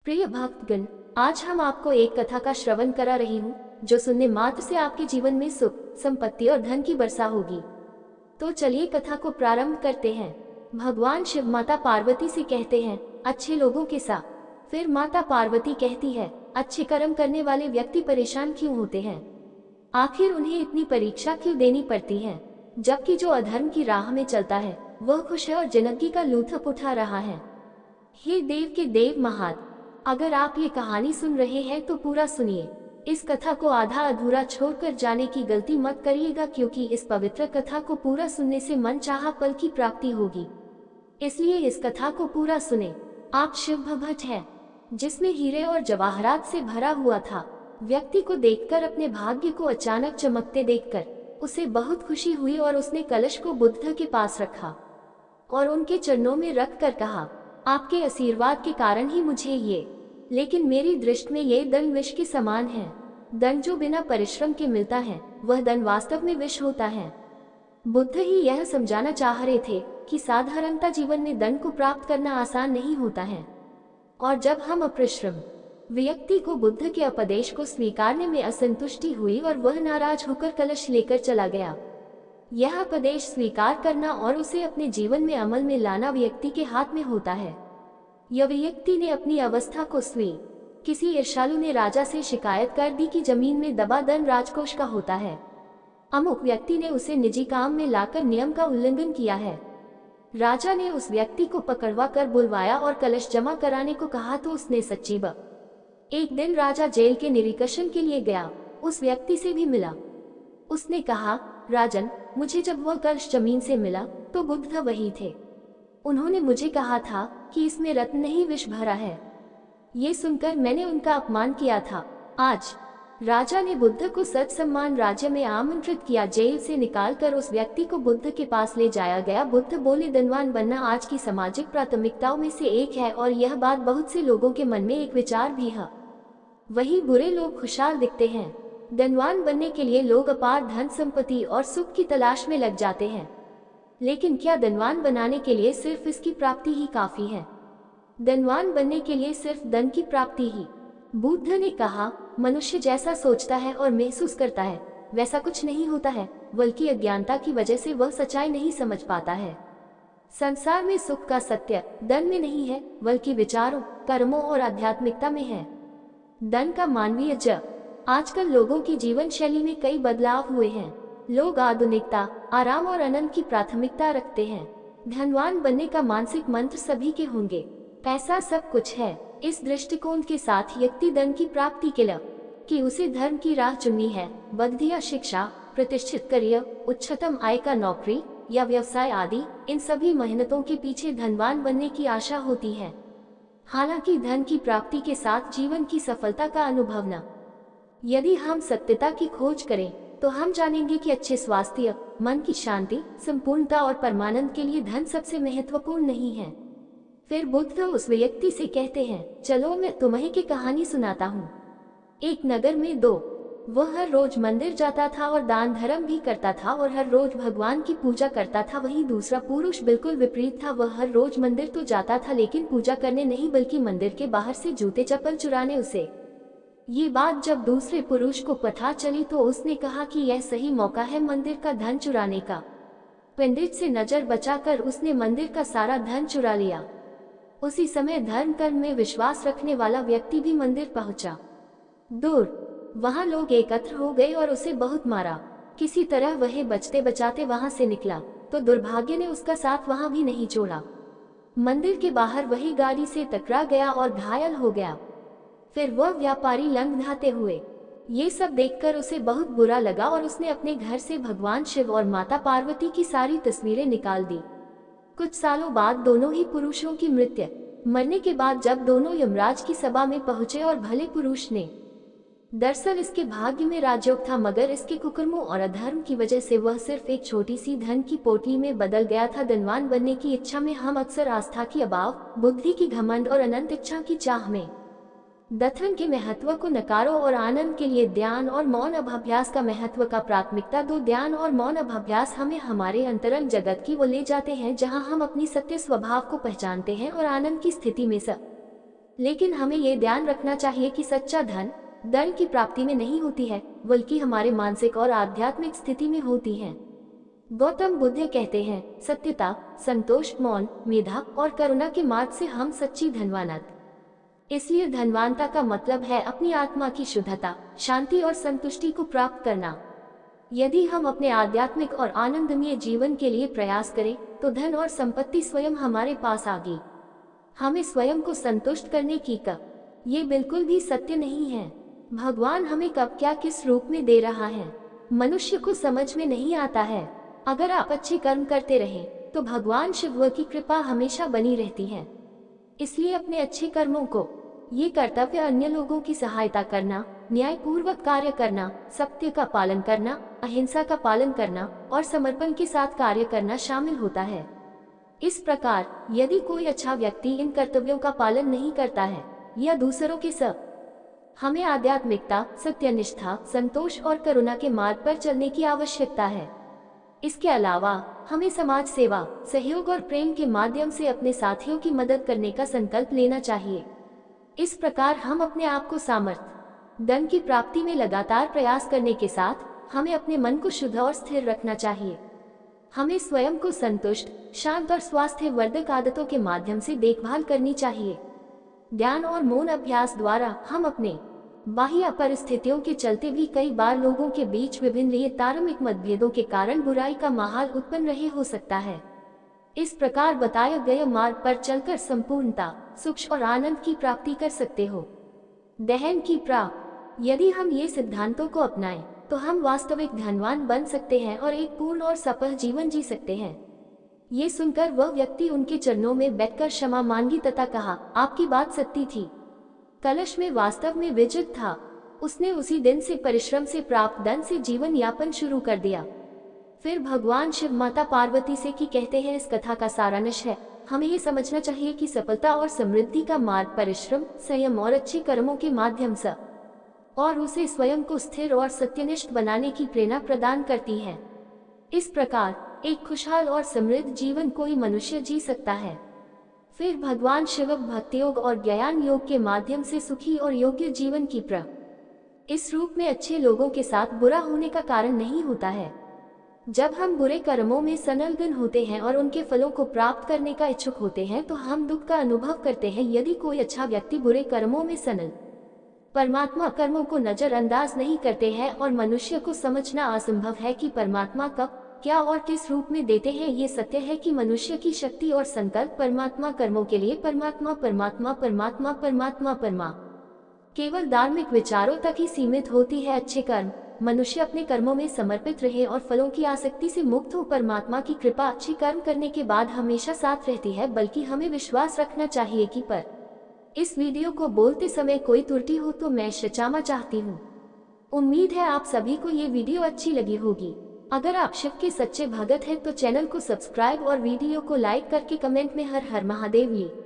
प्रिय भक्तगण, आज हम आपको एक कथा का श्रवण करा रही हूँ जो सुनने मात्र से आपके जीवन में सुख, संपत्ति और धन की वर्षा होगी। तो चलिए कथा को प्रारंभ करते हैं। भगवान शिव माता पार्वती से कहते हैं, अच्छे लोगों के साथ। फिर माता पार्वती कहती है, अच्छे कर्म करने वाले व्यक्ति परेशान क्यों होते हैं? आखिर उन्हें इतनी परीक्षा क्यों देनी पड़ती है, जबकि जो अधर्म की राह में चलता है वह खुश है और जिंदगी का लुत्फ उठा रहा है। हे देव के देव महाद, अगर आप ये कहानी सुन रहे हैं तो पूरा सुनिए। इस कथा को आधा अधूरा छोड़कर जाने की गलती मत करिएगा, क्योंकि इस पवित्र कथा को पूरा सुनने से मन चाहा फल की प्राप्ति होगी। इसलिए इस कथा को पूरा सुने। आप शिव भट्ट हैं, जिसमें हीरे और जवाहरात से भरा हुआ था। व्यक्ति को देखकर, अपने भाग्य को अचानक चमकते देखकर उसे बहुत खुशी हुई और उसने कलश को बुद्ध के पास रखा और उनके चरणों में रख कर कहा, आपके आशीर्वाद के कारण ही मुझे ये, लेकिन मेरी दृष्टि में ये धन विष के समान है। धन जो बिना परिश्रम के मिलता है वह धन वास्तव में विष होता है। बुद्ध ही यह समझाना चाह रहे थे कि साधारणता जीवन में धन को प्राप्त करना आसान नहीं होता है। और जब हम अपरिश्रम व्यक्ति को बुद्ध के उपदेश को स्वीकारने में असंतुष्टि हुई और वह नाराज होकर कलश लेकर चला गया। यह उपदेश स्वीकार करना और उसे अपने जीवन में अमल में लाना व्यक्ति के हाथ में होता है। यह व्यक्ति ने अपनी अवस्था को किसी ईर्ष्यालु ने राजा से शिकायत कर दी कि जमीन में दबा धन राजकोष का होता है। अमुक व्यक्ति ने उसे निजी काम में लाकर नियम का उल्लंघन किया है। राजा ने उस व्यक्ति को पकड़वा कर बुलवाया और कलश जमा कराने को कहा तो उसने सच्ची एक दिन राजा जेल के निरीक्षण के लिए गया। उस व्यक्ति से भी मिला। उसने कहा, राजन, मुझे जब वह कलश जमीन से मिला तो बुद्ध वही थे। उन्होंने मुझे कहा था कि इसमें रत्न नहीं विष भरा है। ये सुनकर मैंने उनका अपमान किया था। आज राजा ने बुद्ध को सत सम्मान राज्य में आमंत्रित किया। जेल से निकालकर उस व्यक्ति को बुद्ध के पास ले जाया गया। बुद्ध बोले, धनवान बनना आज की सामाजिक प्राथमिकताओं में से एक है और यह बात बहुत से लोगों के मन में एक विचार भी है। वही बुरे लोग खुशहाल दिखते हैं। धनवान बनने के लिए लोग अपार धन संपत्ति और सुख की तलाश में लग जाते हैं, लेकिन क्या धनवान बनाने के लिए सिर्फ इसकी प्राप्ति ही काफी है? धनवान बनने के लिए सिर्फ धन की प्राप्ति ही? बुद्ध ने कहा, मनुष्य जैसा सोचता है और महसूस करता है वैसा कुछ नहीं होता है, बल्कि अज्ञानता की वजह से वह सच्चाई नहीं समझ पाता है। संसार में सुख का सत्य धन में नहीं है, बल्कि विचारों, कर्मों और आध्यात्मिकता में है। धन का मानवीय आजकल लोगों की जीवन शैली में कई बदलाव हुए हैं। लोग आधुनिकता, आराम और आनंद की प्राथमिकता रखते हैं। धनवान बनने का मानसिक मंत्र सभी के होंगे, पैसा सब कुछ है। इस दृष्टिकोण के साथ व्यक्ति धन की प्राप्ति के लिए कि उसे धर्म की राह चुननी है, बौद्धिक शिक्षा, प्रतिष्ठित करियर, उच्चतम आय का नौकरी या व्यवसाय आदि, इन सभी मेहनतों के पीछे धनवान बनने की आशा होती है। हालांकि धन की प्राप्ति के साथ जीवन की सफलता का अनुभव न। यदि हम सत्यता की खोज करें तो हम जानेंगे कि अच्छे स्वास्थ्य, मन की शांति, संपूर्णता और परमानंद के लिए धन सबसे महत्वपूर्ण नहीं है। फिर बुद्ध उस व्यक्ति से कहते हैं, चलो मैं तुम्हें की कहानी सुनाता हूँ। एक नगर में वह हर रोज मंदिर जाता था और दान धर्म भी करता था और हर रोज भगवान की पूजा करता था। वहीं दूसरा पुरुष बिल्कुल विपरीत था। वह हर रोज मंदिर तो जाता था, लेकिन पूजा करने नहीं बल्कि मंदिर के बाहर से जूते चप्पल चुराने। उसे ये बात जब दूसरे पुरुष को पता चली तो उसने कहा कि यह सही मौका है मंदिर का धन चुराने का। पंडित से नजर बचाकर उसने मंदिर का सारा धन चुरा लिया। उसी समय धर्म कर्म में विश्वास रखने वाला व्यक्ति भी मंदिर पहुंचा। वहां लोग एकत्र हो गए और उसे बहुत मारा। किसी तरह वह बचते बचाते वहां से निकला तो दुर्भाग्य ने उसका साथ वहां भी नहीं छोड़ा। मंदिर के बाहर वही गाड़ी से टकरा गया और घायल हो गया। फिर वह व्यापारी लंघाते हुए। ये सब देखकर उसे बहुत बुरा लगा और उसने अपने घर से भगवान शिव और माता पार्वती की सारी तस्वीरें निकाल दी। कुछ सालों बाद दोनों ही पुरुषों की मृत्यु मरने के बाद जब दोनों यमराज की सभा में पहुंचे और भले पुरुष ने, दरअसल इसके भाग्य में राजयोग था, मगर इसके कुकर्मों और अधर्म की वजह से वह सिर्फ एक छोटी सी धन की पोटली में बदल गया था। धनवान बनने की इच्छा में हम अक्सर आस्था की अभाव, बुद्धि की घमंड और अनंत इच्छा की चाह में धन के महत्व को नकारो और आनंद के लिए ध्यान और मौन अभ्यास का महत्व का प्राथमिकता दो। ध्यान और मौन अभ्यास हमें हमारे अंतरंग जगत की वो ले जाते हैं जहां हम अपनी सत्य स्वभाव को पहचानते हैं और आनंद की स्थिति में लेकिन हमें ये ध्यान रखना चाहिए कि सच्चा धन की प्राप्ति में नहीं होती है, बल्कि हमारे मानसिक और आध्यात्मिक स्थिति में होती है। गौतम बुद्ध कहते हैं, सत्यता, संतोष, मौन, मेधा और करुणा के मार्ग से हम सच्ची धनवानत। इसलिए धनवानता का मतलब है अपनी आत्मा की शुद्धता, शांति और संतुष्टि को प्राप्त करना। यदि हम अपने आध्यात्मिक और आनंदमय जीवन के लिए प्रयास करें, तो धन और संपत्ति स्वयं हमारे पास आएगी। हमें स्वयं को संतुष्ट करने की ये बिल्कुल भी सत्य नहीं है। भगवान हमें कब क्या किस रूप में दे रहा है, मनुष्य को समझ में नहीं आता है। अगर आप अच्छे कर्म करते रहें, तो भगवान शिव की कृपा हमेशा बनी रहती है। इसलिए अपने अच्छे कर्मों को, ये कर्तव्य अन्य लोगों की सहायता करना, न्यायपूर्वक कार्य करना, सत्य का पालन करना, अहिंसा का पालन करना और समर्पण के साथ कार्य करना शामिल होता है। इस प्रकार यदि कोई अच्छा व्यक्ति इन कर्तव्यों का पालन नहीं करता है या दूसरों के हमें आध्यात्मिकता, सत्यनिष्ठा, संतोष और करुणा के मार्ग पर चलने की आवश्यकता है। इसके अलावा हमें समाज सेवा, सहयोग और प्रेम के माध्यम से अपने साथियों की मदद करने का संकल्प लेना चाहिए। इस प्रकार हम अपने आप को सामर्थ्य, धन की प्राप्ति में लगातार प्रयास करने के साथ हमें अपने मन को शुद्ध और स्थिर रखना चाहिए। हमें स्वयं को संतुष्ट, शांत और स्वास्थ्य वर्धक आदतों के माध्यम से देखभाल करनी चाहिए। ध्यान और मौन अभ्यास द्वारा हम अपने बाह्य परिस्थितियों के चलते भी कई बार लोगों के बीच विभिन्न तारमिक मतभेदों के कारण बुराई का माहौल उत्पन्न रहे हो सकता है। इस प्रकार बताए गए मार्ग पर चलकर संपूर्णता, सुख और आनंद की प्राप्ति कर सकते हो। दहन की प्राप्ति, यदि हम ये सिद्धांतों को अपनाएं, तो हम वास्तविक धनवान बन सकते हैं और एक पूर्ण और सफल जीवन जी सकते हैं। ये सुनकर वह व्यक्ति उनके चरणों में बैठकर क्षमा मांगी तथा कहा, आपकी बात सत्य थी। कलश में वास्तव में विजित था। उसने उसी दिन से परिश्रम से प्राप्त धन से जीवन यापन शुरू कर दिया। फिर भगवान शिव माता पार्वती से की कहते हैं, इस कथा का सारांश है, हमें ये समझना चाहिए कि सफलता और समृद्धि का मार्ग परिश्रम, संयम और अच्छे कर्मों के माध्यम से और उसे स्वयं को स्थिर और सत्यनिष्ठ बनाने की प्रेरणा प्रदान करती है। इस प्रकार एक खुशहाल और समृद्ध जीवन कोई मनुष्य जी सकता है। फिर भगवान शिव भक्ति योग और ज्ञान योग के माध्यम से सुखी और योग्य जीवन की इस रूप में अच्छे लोगों के साथ बुरा होने का कारण नहीं होता है। जब हम बुरे कर्मों में संलग्न होते हैं और उनके फलों को प्राप्त करने का इच्छुक होते हैं, तो हम दुख का अनुभव करते हैं। यदि कोई अच्छा व्यक्ति बुरे कर्मों में परमात्मा कर्मों को नजरअंदाज नहीं करते हैं और मनुष्य को समझना असंभव है कि परमात्मा कब, क्या और किस रूप में देते हैं। ये सत्य है कि मनुष्य की शक्ति और संकल्प परमात्मा कर्मों के लिए परमात्मा केवल धार्मिक विचारों तक ही सीमित होती है। अच्छे कर्म, मनुष्य अपने कर्मों में समर्पित रहे और फलों की आसक्ति से मुक्त हो। परमात्मा की कृपा अच्छे कर्म करने के बाद हमेशा साथ रहती है, बल्कि हमें विश्वास रखना चाहिए कि इस वीडियो को बोलते समय कोई त्रुटि हो तो मैं क्षमा चाहती हूँ। उम्मीद है आप सभी को ये वीडियो अच्छी लगी होगी। अगर आप शिव के सच्चे भगत हैं तो चैनल को सब्सक्राइब और वीडियो को लाइक करके कमेंट में हर हर महादेव लिखें।